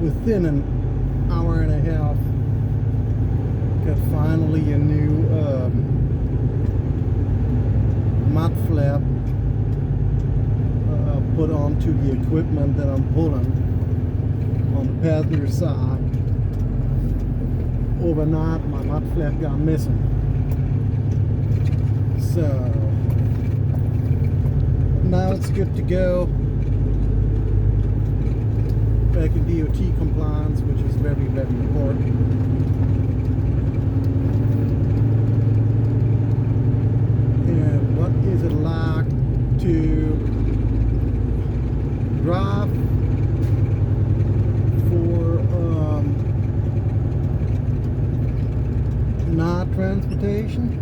within an hour and a half, got finally a new mud flap put onto the equipment that I'm pulling on the passenger side. Overnight, my mud flap got missing. So now it's good to go. Back in DOT compliance, which is very, very important. And what is it like to drive for not transportation?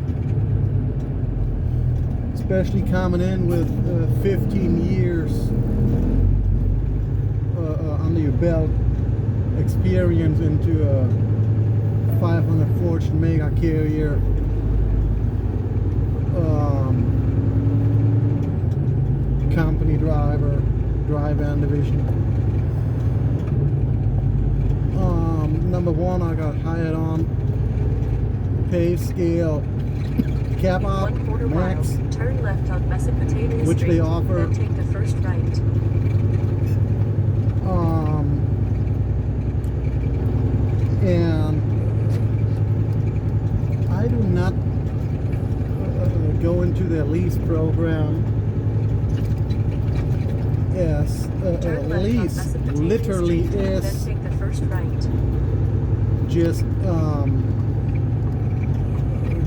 Especially coming in with 15 years under your belt, experience into a 500 Fortune mega carrier, company driver, dry van division. Number one, I got hired on pay scale cap out max, turn left on Mesopotamia which Street, they offer. then take the first right. And I do not go into the lease program as lease literally is then take the first right. just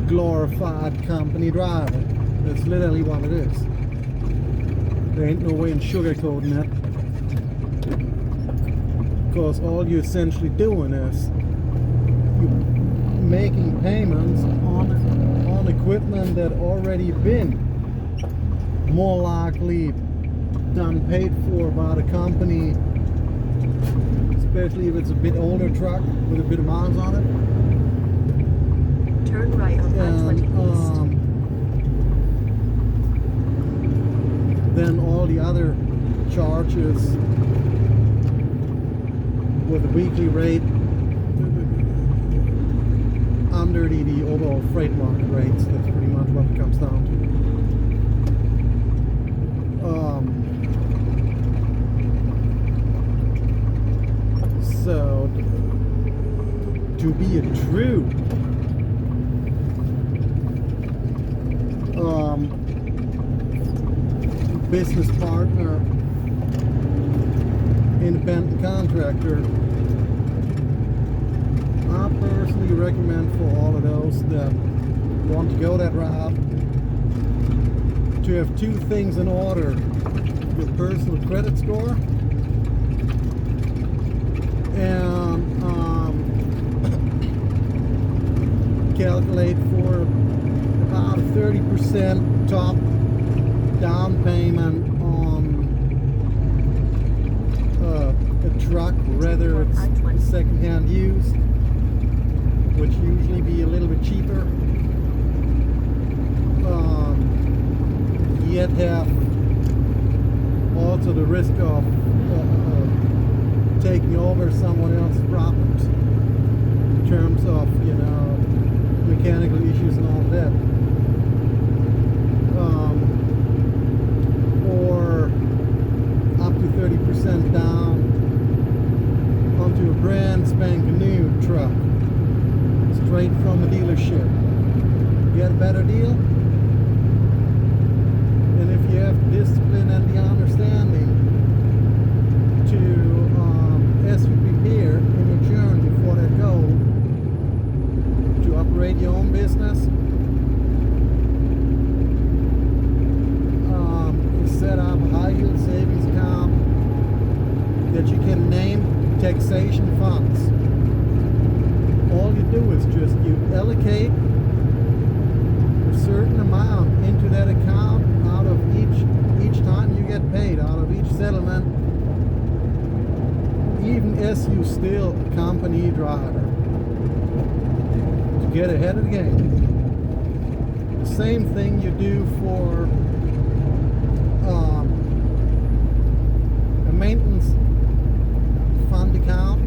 glorified company driver. That's literally what it is. There ain't no way in sugarcoating it, because all you're essentially doing is you're making payments on equipment that already been more likely done paid for by the company, especially if it's a bit older truck with a bit of miles on it. Turn right on I-20 East. Then all the other charges with a weekly rate under the overall freight market rates. That's pretty much what it comes down to. So to be a true business partner, independent contractor, I personally recommend for all of those that want to go that route to have two things in order: your personal credit score and calculate for about a 30% top down payment on a truck, whether it's second-hand used, which usually be a little bit cheaper, yet have also the risk of taking over someone else's problems in terms of, you know, mechanical issues and all that. Or up to 30% down onto a brand spanking new truck straight from a dealership. Get a better deal? And if you have the discipline and the understanding to as you prepare in your journey for that goal to operate your own business, set up a high yield savings account that you can name taxation funds. All you do is just you allocate a certain amount into that account out of each time you get paid, out of each settlement, even as you still a company driver, to get ahead of the game. The same thing you do for a maintenance fund account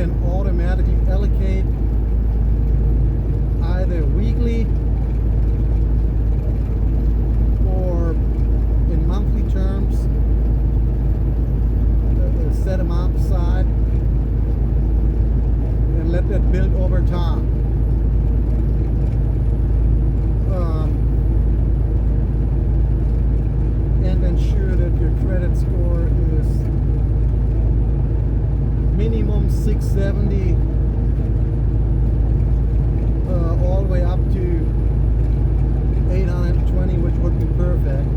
can automatically allocate either weekly or in monthly terms, set amount aside and let that build over time. And ensure that your credit score is minimum 670 all the way up to 820, which would be perfect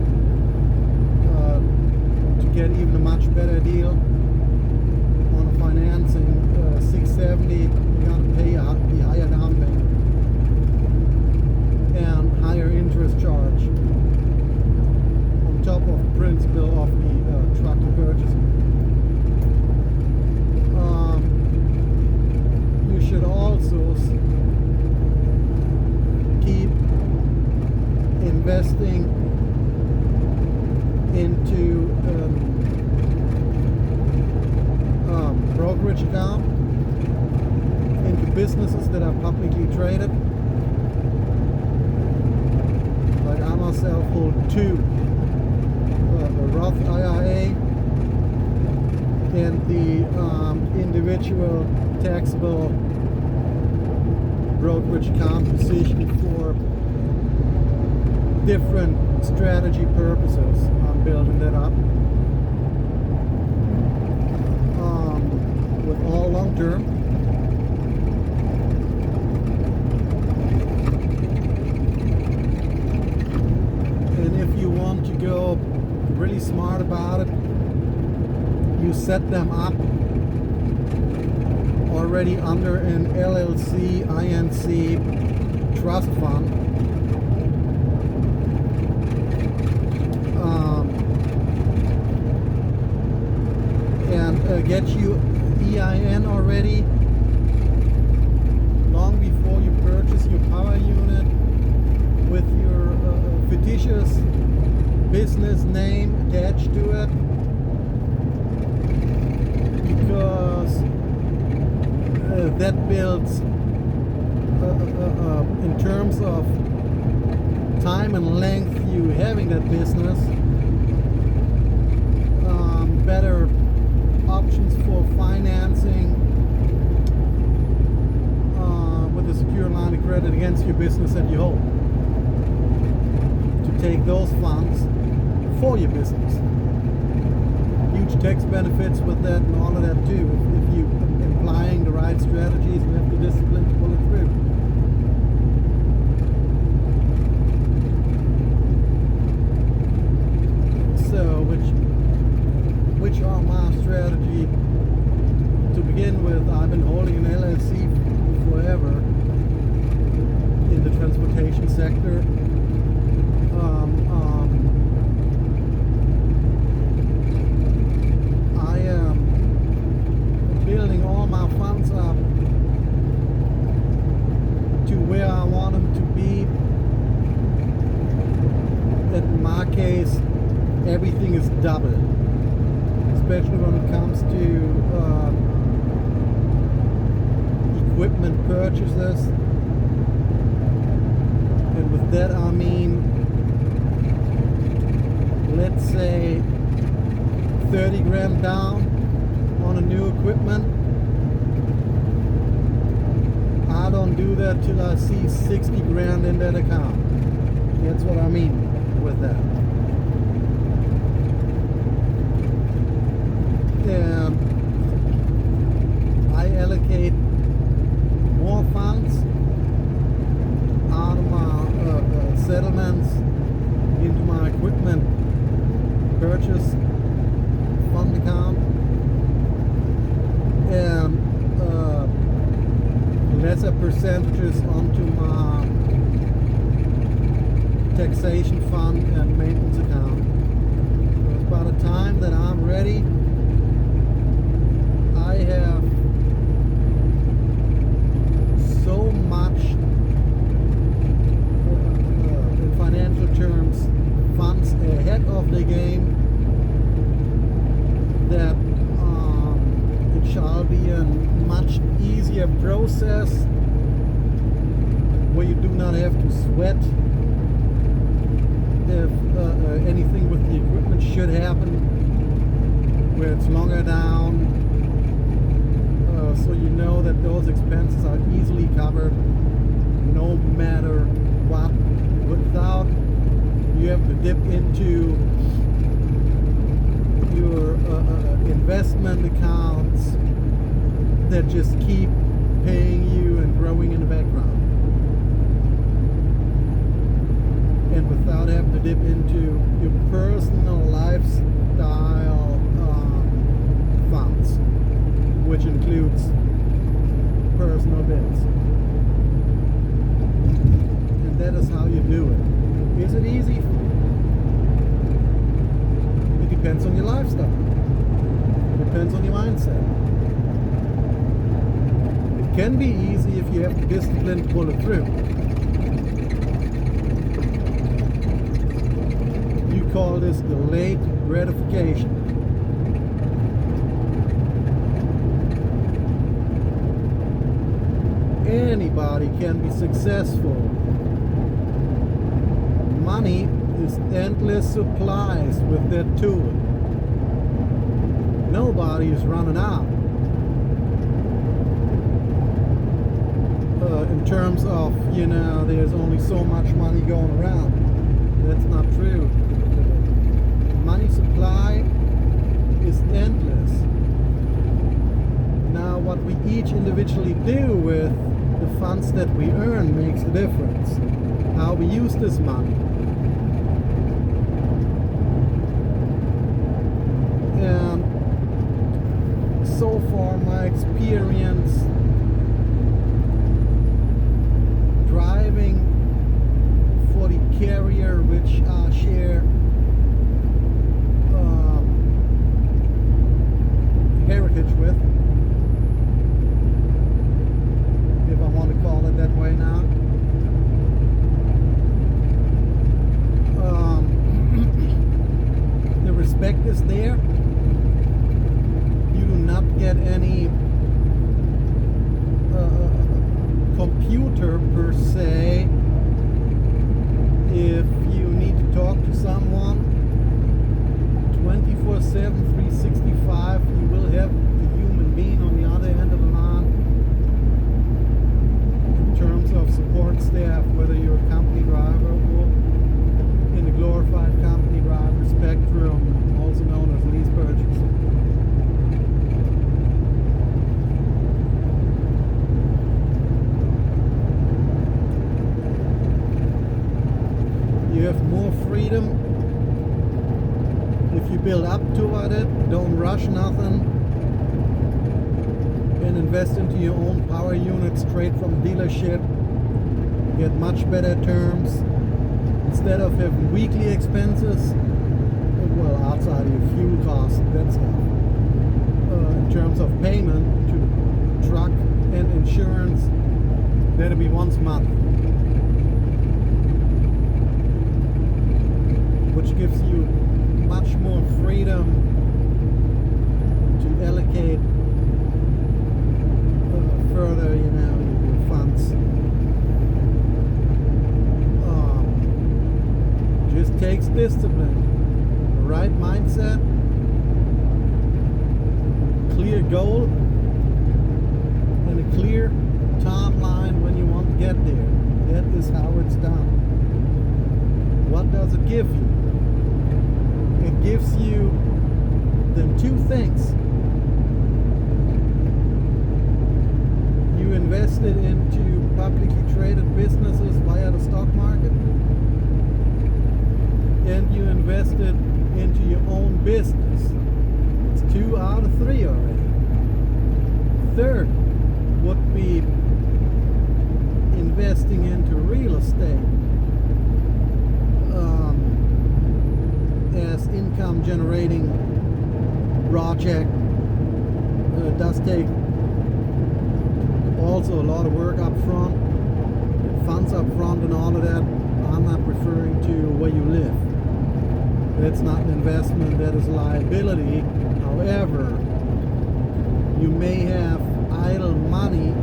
to get even a much better deal on financing. 670, you're gonna pay the higher down payment and higher interest charge on top of the principal of the truck you're purchasing. You should also keep investing into brokerage account, into businesses that are publicly traded. Like I myself hold two, a Roth IRA and the individual taxable brokerage account position for different strategy purposes. I'm building that up with all long term. And if you want to go really smart about it, you set them up already under an LLC, INC trust fund. And get you EIN already long before you purchase your power unit with your fictitious business name attached to it, because that builds in terms of time and length you having that business, better options for financing with a secure line of credit against your business that you hold, to take those funds for your business. Huge tax benefits with that and all of that too, if you applying the right strategies and have the discipline to pull it through. So which are my strategy? To begin with, I've been holding an LLC forever in the transportation sector. I am building all my funds up to where I want them to be. In my case, everything is doubled, especially when it comes to equipment purchases. And with that I mean, let's say 30 grand down on a new equipment. I don't do that till I see 60 grand in that account. That's what I mean with that. And I allocate more funds out of my settlements into my equipment purchase fund account, and lesser percentages onto my taxation fund and maintenance account. Because by the time that I'm ready, I have so much in financial terms funds ahead of the game that it shall be a much be a process where you do not have to sweat if anything with the equipment should happen, where it's longer down, so you know that those expenses are easily covered no matter what, without you have to dip into your investment accounts that just keep paying you and growing in the background, and without having to dip into your personal lifestyle funds, which includes personal bills. And that is how you do it. Is it easy? It depends on your lifestyle. It depends on your mindset. It can be easy if you have the discipline to pull it through. You call this delayed gratification. Anybody can be successful. Money is endless supplies with that tool. Nobody is running out. In terms of, there's only so much money going around. That's not true. Money supply is endless. Now, what we each individually do with the funds that we earn makes a difference. How we use this money. And so far, my experience driving for the carrier which I share heritage with, if I want to call it that way now. The respect is there. You do not get any computer per se. If you need to talk to someone 24/7, 365, you will have a human being on the other end of the line. In terms of support staff, whether you're a company driver or in the glorified company driver spectrum, also known as lease purchase. You have more freedom if you build up toward it. Don't rush nothing, and invest into your own power unit straight from dealership. Get much better terms instead of having weekly expenses. Well, outside of your fuel costs, that stuff. In terms of payment to the truck and insurance, that'll be once a month, which gives you much more freedom to allocate further, your funds. Just takes discipline, the right mindset, clear goal, and a clear timeline when you want to get there. That is how it's done. What does it give you? It gives you then two things. You invested into publicly traded businesses via the stock market, and you invested into your own business. It's 2 out of 3 already. Third would be investing into real estate as income generating project. Does take also a lot of work up front, funds up front and all of that. I'm not referring to where you live. That's not an investment, that is a liability. However, you may have idle money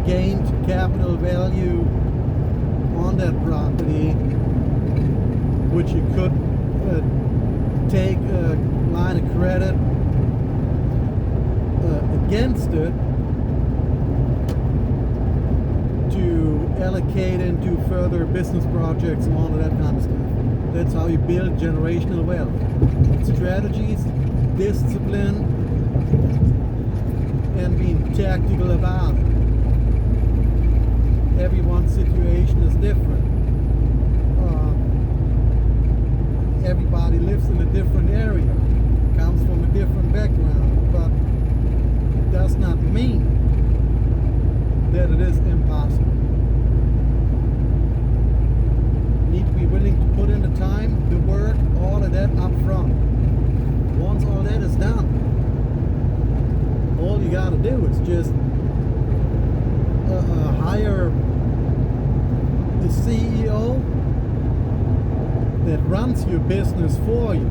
gained capital value on that property, which you could take a line of credit against it to allocate into further business projects and all of that kind of stuff. That's how you build generational wealth. Strategies, discipline, and being tactical about it. Everyone's situation is different. Everybody lives in a different area, comes from a different background, but it does not mean that it is impossible. You need to be willing to put in the time, the work, all of that up front. Once all that is done, all you gotta do is just hire the CEO that runs your business for you.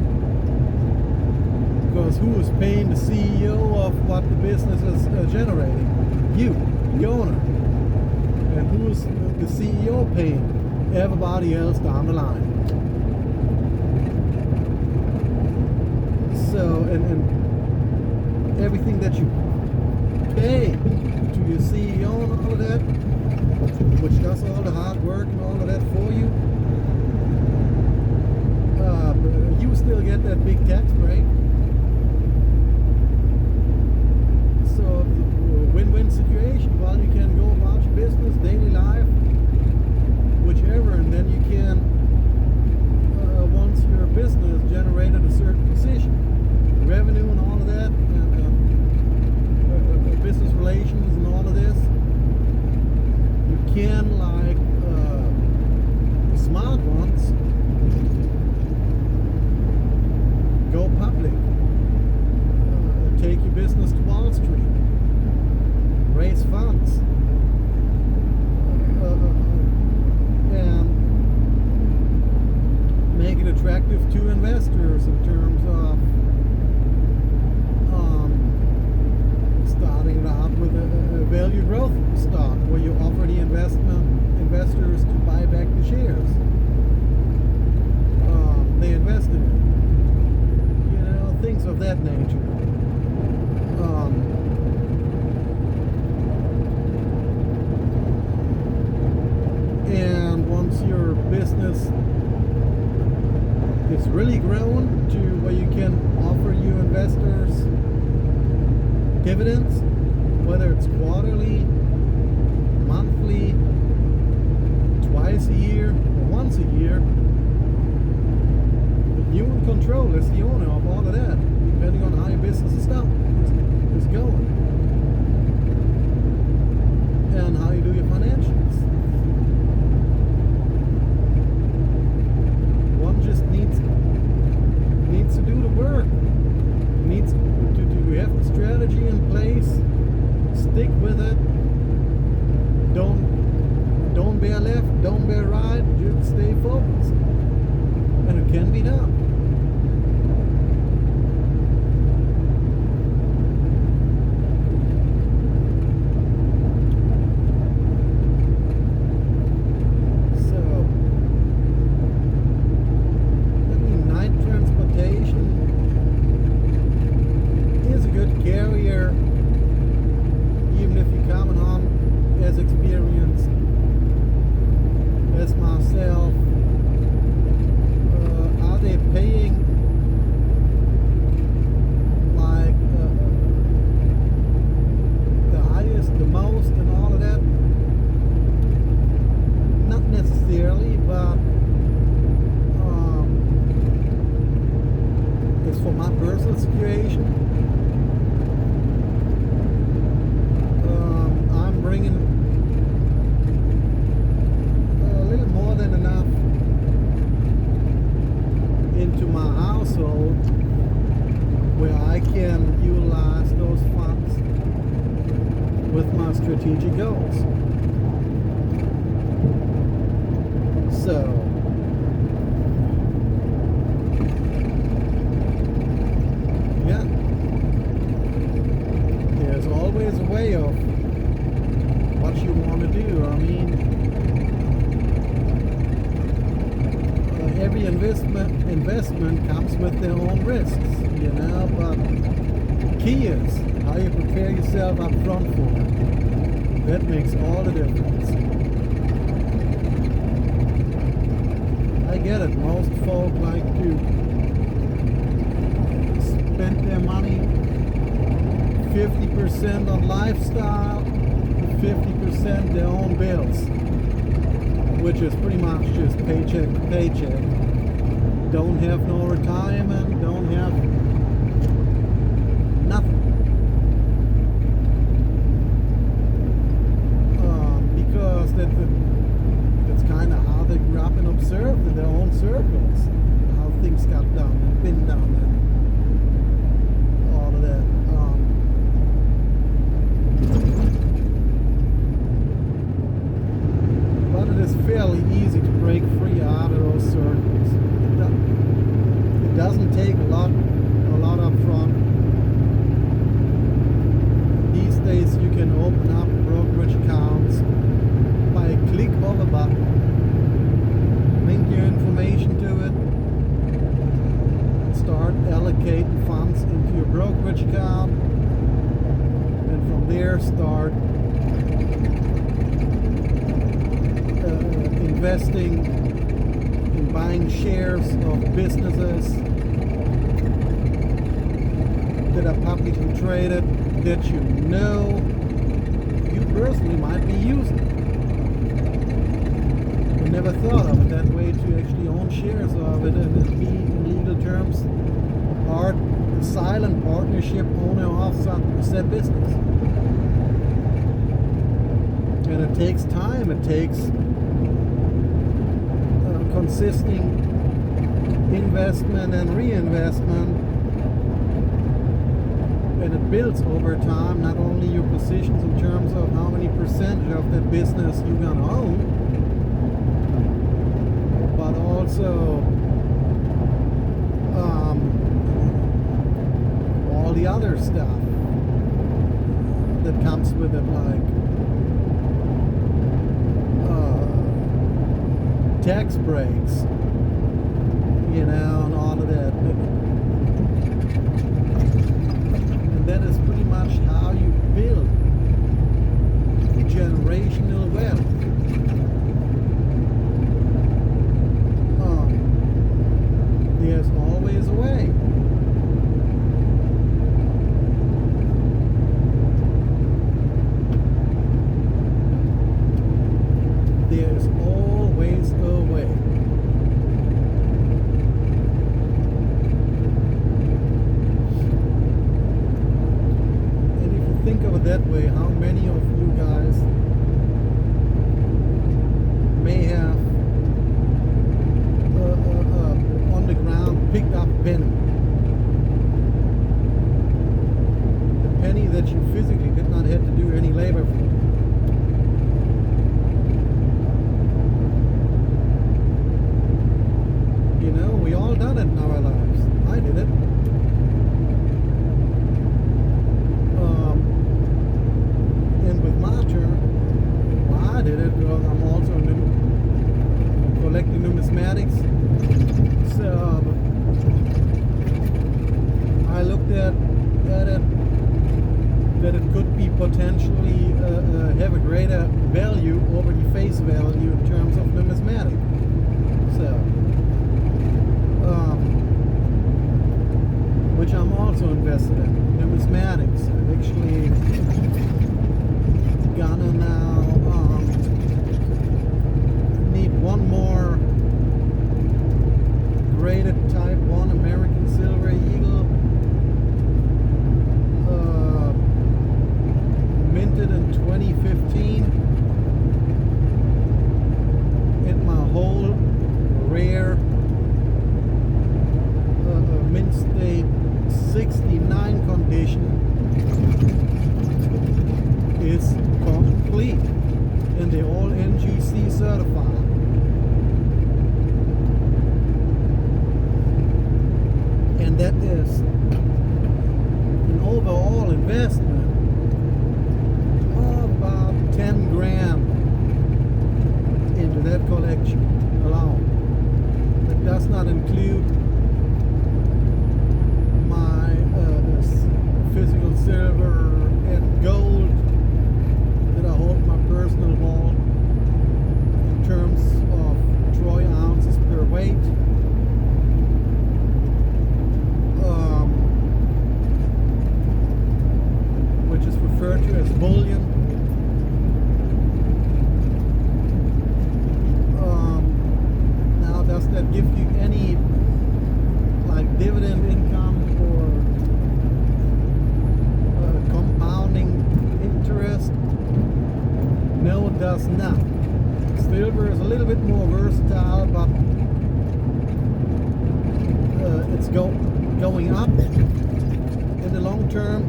Because who is paying the CEO of what the business is generating? You, the owner. And who is the CEO paying? Everybody else down the line. So, and everything that you pay to your CEO and all of that, which does all the hard work and all of that for you, you still get that big tax break. So, win-win situation. Well, you can go about your business, daily life, whichever, and then you can, once your business generated a certain position, revenue and all of that, and business relations and all of this, you can, like smart ones, go public, take your business to Wall Street, raise funds, and make it attractive to investors in terms of starting it out with a value growth stock where you offer the investors to buy back the shares they invested in. You know, things of that nature. And once your business is really grown to where you can offer your investors dividends, whether it's quarterly, monthly, twice a year, or once a year, you in control as the owner of all of that, depending on how your business is going and how you do your financials. One just needs to do the work, needs to have the strategy in place, stick with it, don't bear left, don't bear right, just stay focused, and it can be done. Strategic goals. So, yeah, there's always a way of what you investment comes with their own risks, you know, but key is how you prepare yourself up front for it. That makes all the difference. I get it, most folk like to spend their money 50% on lifestyle, 50% their own bills, which is pretty much just paycheck to paycheck. Don't have no retirement, don't have nothing. Because that's kind of how they grew up and observed in their own circles, how things got done and been done and all of that. But it is fairly easy to break free out of those circles. It doesn't take a lot up front. These days you can open up brokerage accounts by a click of a button. Link your information to it. Start allocating funds into your brokerage account. And from there start investing in buying shares of businesses that are publicly traded that you know you personally might be using. I never thought of it that way, to actually own shares of it and be, in legal terms, a silent partnership owner of said business. And it takes time, it takes consistent investment and reinvestment, and it builds over time, not only your positions in terms of how many percentage of that business you're gonna own, but also all the other stuff that comes with it, like tax breaks, you know, and all of that. And that is pretty much how you build generational wealth. There's always a way. There's always a way. And if you think of it that way, how many of you guys may have on the ground picked up a penny? The penny that you physically did not have to do any labor for. You know, we all done it in our lives. I did it. And with my turn, well, I did it because I'm also collecting numismatics. So I looked at it that it could be potentially have a greater value over the face value in terms of numismatic. So. Which I'm also invested in, numismatics. I'm actually gonna now need one more graded Type 1 American Silver Eagle, minted in 2015, in my whole rare mint state 69 condition is complete, and they're all NGC certified. And that is an overall investment of about 10 grand into that collection alone. That does not include bullion. Now, does that give you any like dividend income or compounding interest? No, it does not. Silver is a little bit more versatile, but it's going up in the long term,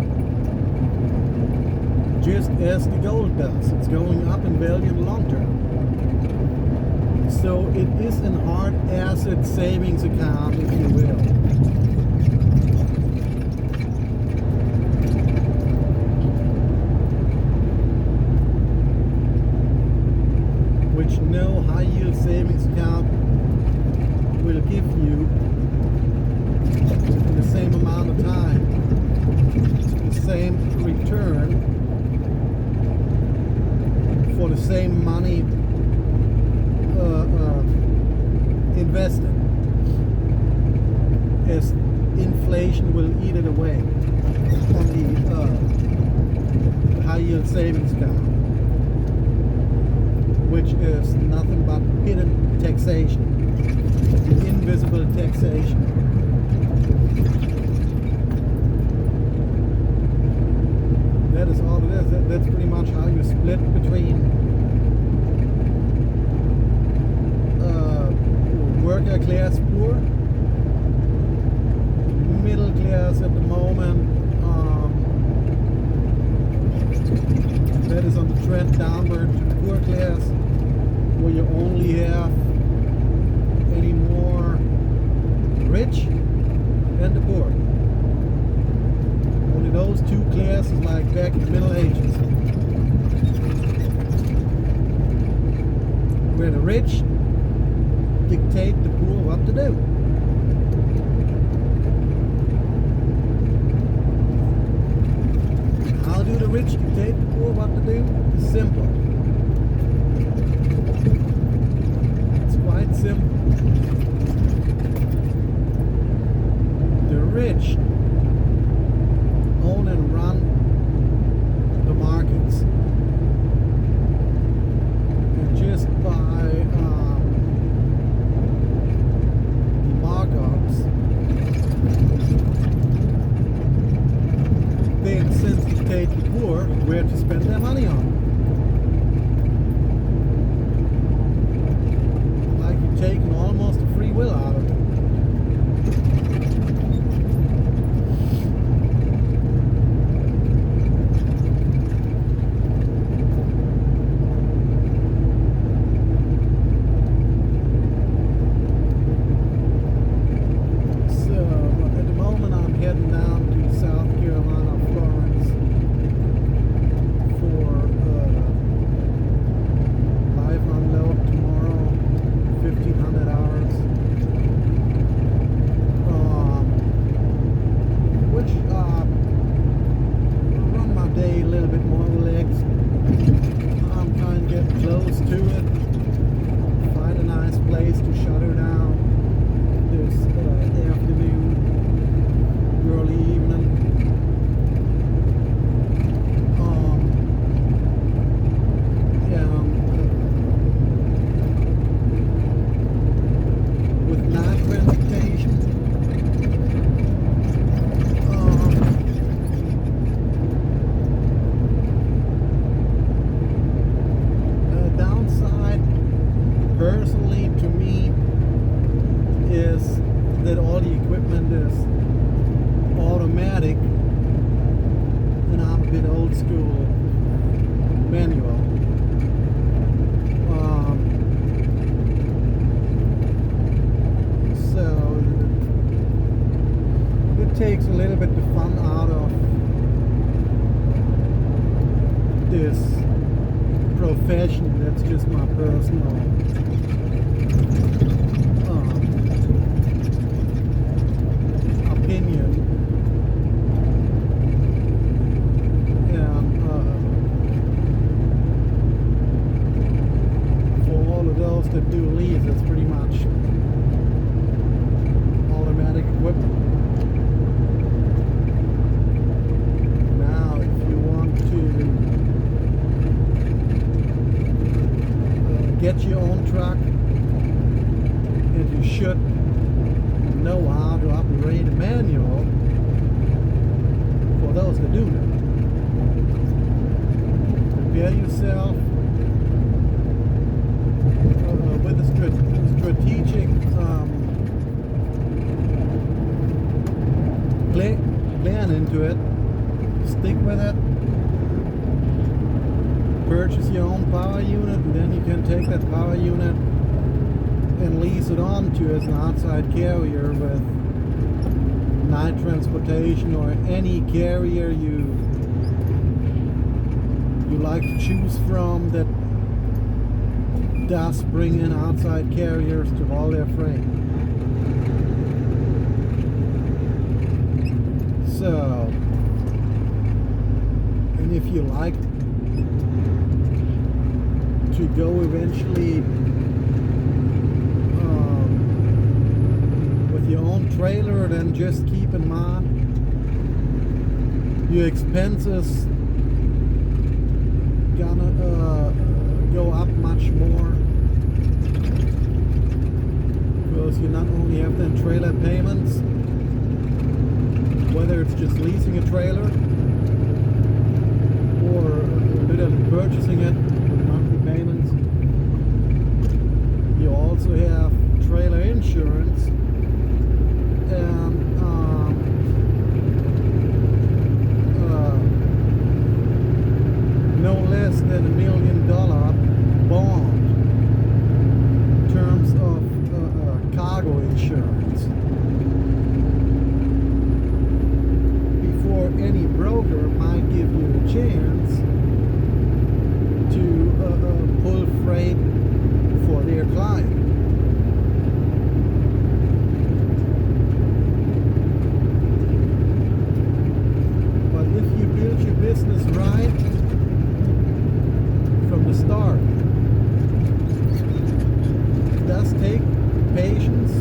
just as the gold does. It's going up in value in the long term. So it is a hard asset savings account, if you will. Which no high yield savings account will give you in the same amount of time the same return for the same money invested, as inflation will eat it away on the high yield savings account, which is nothing but hidden taxation, invisible taxation. That is all it is. That's pretty much how you split between worker class poor, middle class at the moment. That is on the trend downward to the poor class, where you only have any more rich and the poor. Only those two classes, like back in the Middle Ages, where the rich dictate the poor what to do. How do the rich dictate the poor what to do? It's simple. It's quite simple. The rich own and run the markets. And just by markups, they incentivize the poor where to spend their money on. Like you're taking almost a free will out of it. Personally, to me, is that all the equipment is automatic, and I'm a bit old school manual. So it takes a little bit the fun out of this profession. That's just my personal opinion. And for all of those that do leave, it's pretty much automatic equipment. Now, if you want to truck, and you should know how to operate a manual for those that do that. Prepare yourself with a strategic plan into it. Stick with it. Purchase your own power unit, and then you can take that power unit and lease it on to as an outside carrier with night transportation or any carrier you like to choose from that does bring in outside carriers to haul their freight. So, and if you like to go eventually with your own trailer, then just keep in mind your expenses gonna go up much more, because you not only have then trailer payments, whether it's just leasing a trailer or literally purchasing it with monthly payments. You also have trailer insurance and no less than $1 million bond in terms of cargo insurance. Before any broker might give you a chance to pull freight for their client. But if you build your business right from the start, it does take patience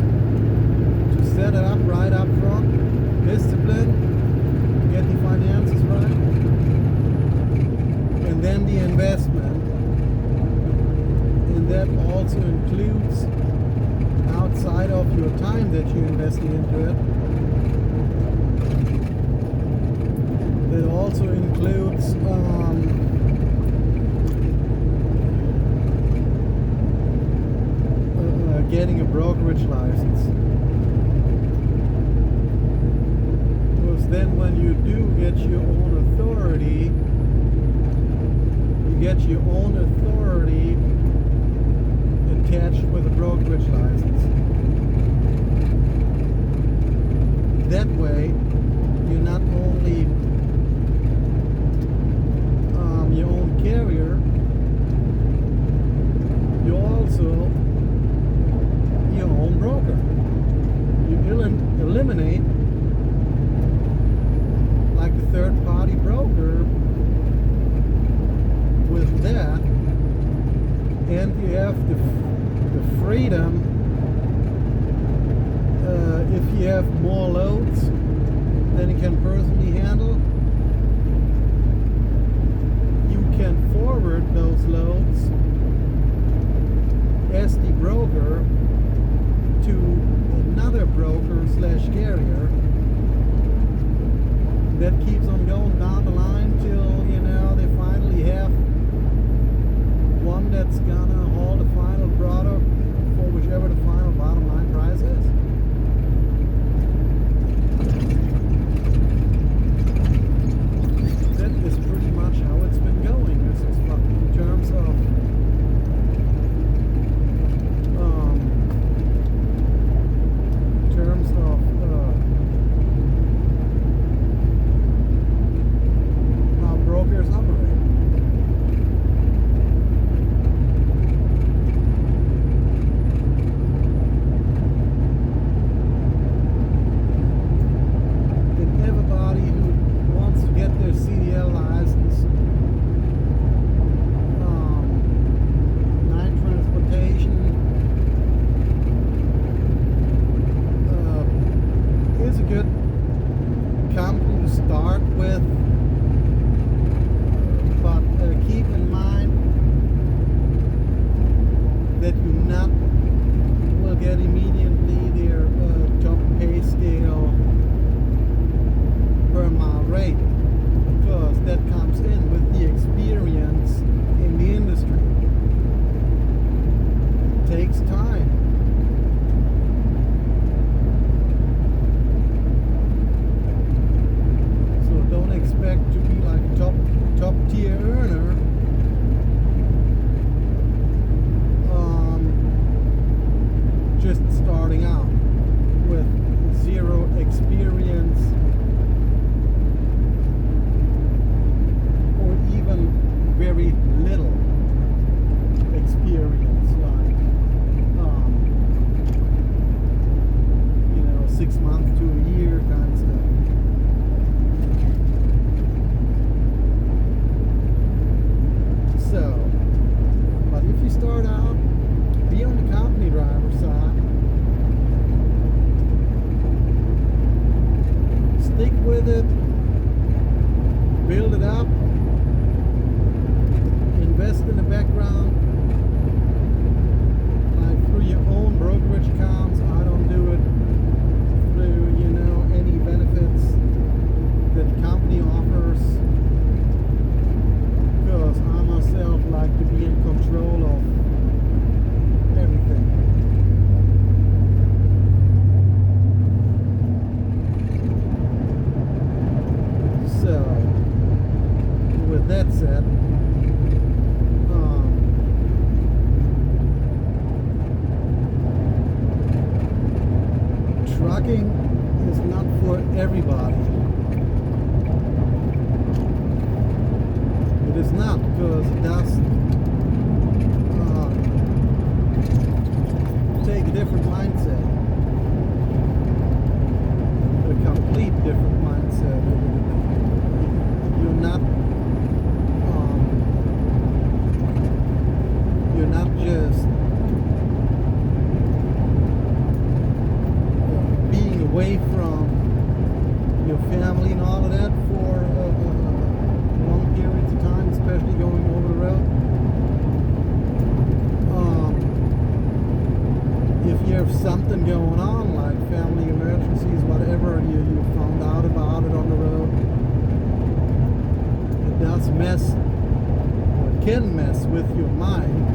to set it up right up front, discipline, get the finances right, and then the investment. And that also includes, outside of your time that you're investing into it, it also includes getting a brokerage license. Because then when you do get your own authority, you get your own authority attached with a brokerage license. That way, you're not only your own carrier, you're also your own broker. You eliminate like the third-party broker with that, and you have the freedom. If you have more loads than you can personally handle, you can forward those loads as the broker to another broker slash carrier that keeps on going down the line till, you know, they finally have one that's gonna haul the final product for whichever the final bottom line price is. That is pretty much how it's been going. This is in terms of start out, be on the company driver side. Stick with it. Build it up. Invest in the background. Like through your own brokerage accounts. I don't do it through, any benefits that the company offers. Because I myself like to be in control of everything. So, with that said, trucking is not for everybody. It is not, because it does take a different mindset, a complete different mindset. You're not just being away from your family and all of that for long periods of time, especially going over the road. If you have something going on, like family emergencies, whatever, and you found out about it on the road, it does mess, or it can mess with your mind,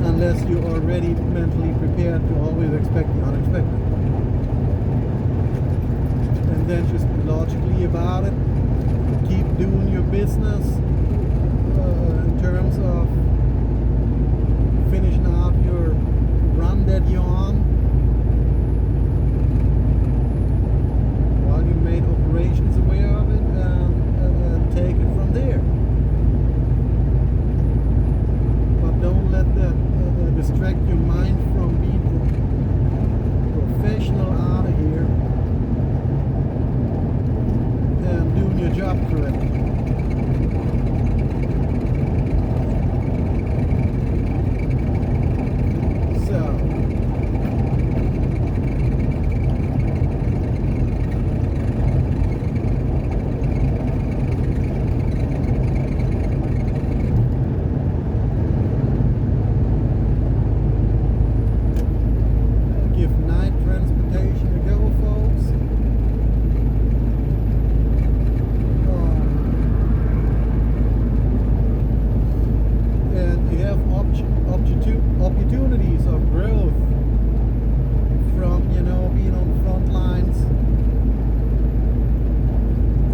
unless you're already mentally prepared to always expect the unexpected. And then just be logically about it, keep doing your business in terms of finishing out your run that you're on, while you made operations aware of it, and take it from there. But don't let that distract your mind from being professional out of here and doing your job correctly. Opportunities of growth from, being on the front lines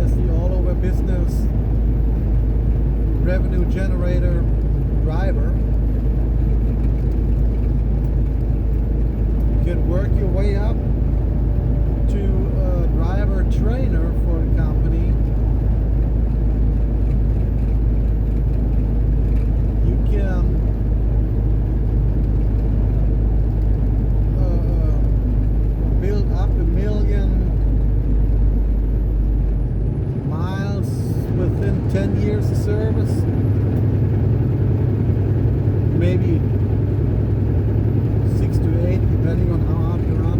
as the all-over business revenue generator driver. You can work your way up to a driver trainer for the company. You can build up 1 million miles within 10 years of service, maybe 6 to 8, depending on how hard you run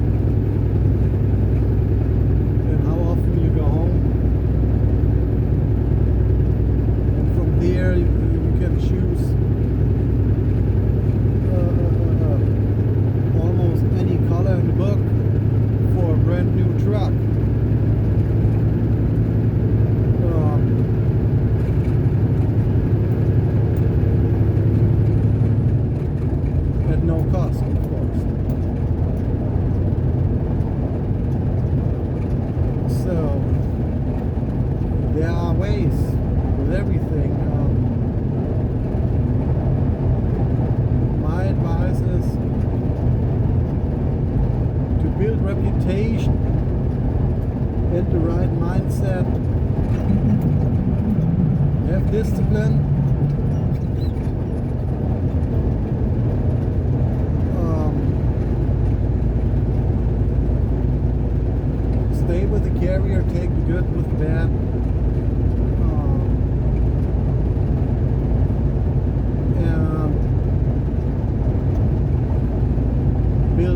and how often you go home. And from there you can choose almost any color in the book for a brand new truck. At no cost, of course. So there are ways with everything. My advice is to build reputation and the right mindset. Have discipline. Stay with the carrier, take the good with the bad. And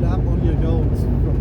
up on your goals from